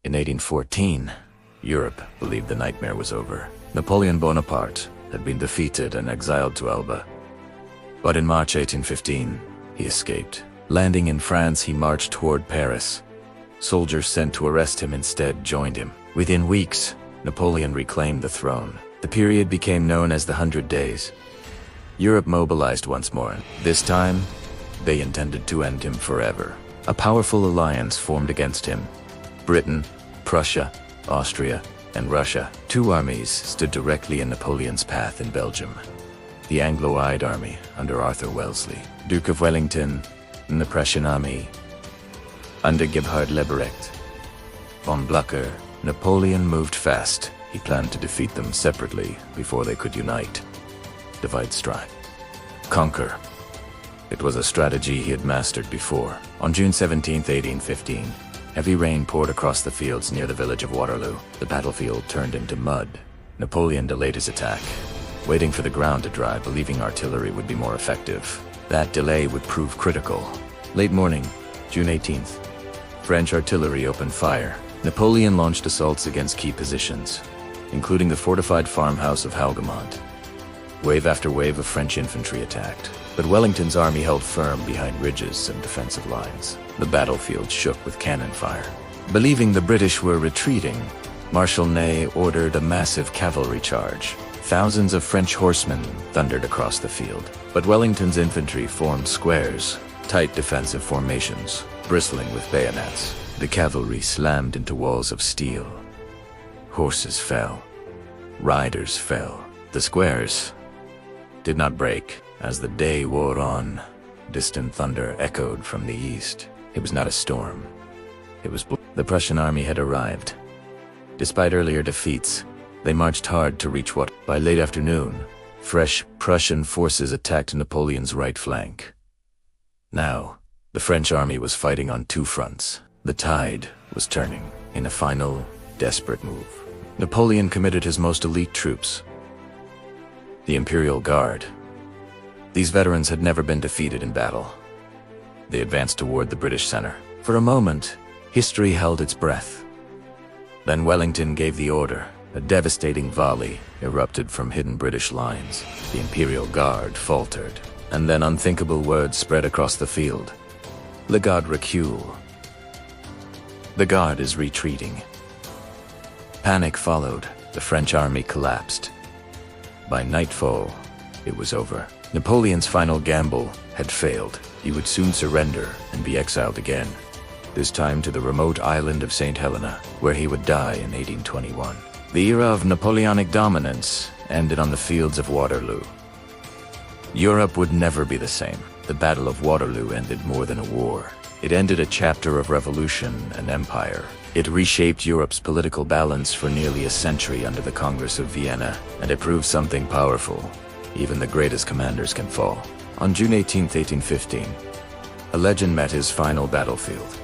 In 1814, Europe believed the nightmare was over. Napoleon Bonaparte had been defeated and exiled to Elba. But in March 1815, he escaped. Landing in France, he marched toward Paris. Soldiers sent to arrest him instead joined him. Within weeks, Napoleon reclaimed the throne. The period became known as the 100 Days. Europe mobilized once more. This time, they intended to end him forever. A powerful alliance formed against him. Britain, Prussia, Austria, and Russia. Two armies stood directly in Napoleon's path in Belgium. The Anglo-Eyed army under Arthur Wellesley, Duke of Wellington, and the Prussian army under Gebhard Leberecht von Blücher. Napoleon moved fast. He planned to defeat them separately before they could unite. Divide, strike, conquer. It was a strategy he had mastered before. On June 17, 1815, heavy rain poured across the fields near the village of Waterloo. The battlefield turned into mud. Napoleon delayed his attack, waiting for the ground to dry, believing artillery would be more effective. That delay would prove critical. Late morning, June 18th, French artillery opened fire. Napoleon launched assaults against key positions, including the fortified farmhouse of Hougoumont. Wave after wave of French infantry attacked, but Wellington's army held firm behind ridges and defensive lines. The battlefield shook with cannon fire. Believing the British were retreating, Marshal Ney ordered a massive cavalry charge. Thousands of French horsemen thundered across the field, but Wellington's infantry formed squares, tight defensive formations, bristling with bayonets. The cavalry slammed into walls of steel. Horses fell. Riders fell. The squares did not break. As the day wore on, distant thunder echoed from the east. It was not a storm. It was the Prussian army had arrived. Despite earlier defeats, they marched hard to reach what? By late afternoon, fresh Prussian forces attacked Napoleon's right flank. Now, the French army was fighting on two fronts. The tide was turning. In a final, desperate move, Napoleon committed his most elite troops, the Imperial Guard. These veterans had never been defeated in battle. They advanced toward the British center. For a moment, history held its breath. Then Wellington gave the order. A devastating volley erupted from hidden British lines. The Imperial Guard faltered, and then unthinkable words spread across the field. "Le Garde recule. The Guard is retreating." Panic followed. The French army collapsed. By nightfall, it was over. Napoleon's final gamble had failed. He would soon surrender and be exiled again, this time to the remote island of St. Helena, where he would die in 1821. The era of Napoleonic dominance ended on the fields of Waterloo. Europe would never be the same. The Battle of Waterloo ended more than a war. It ended a chapter of revolution and empire. It reshaped Europe's political balance for nearly a century under the Congress of Vienna, and it proved something powerful. Even the greatest commanders can fall. On June 18, 1815, a legend met his final battlefield.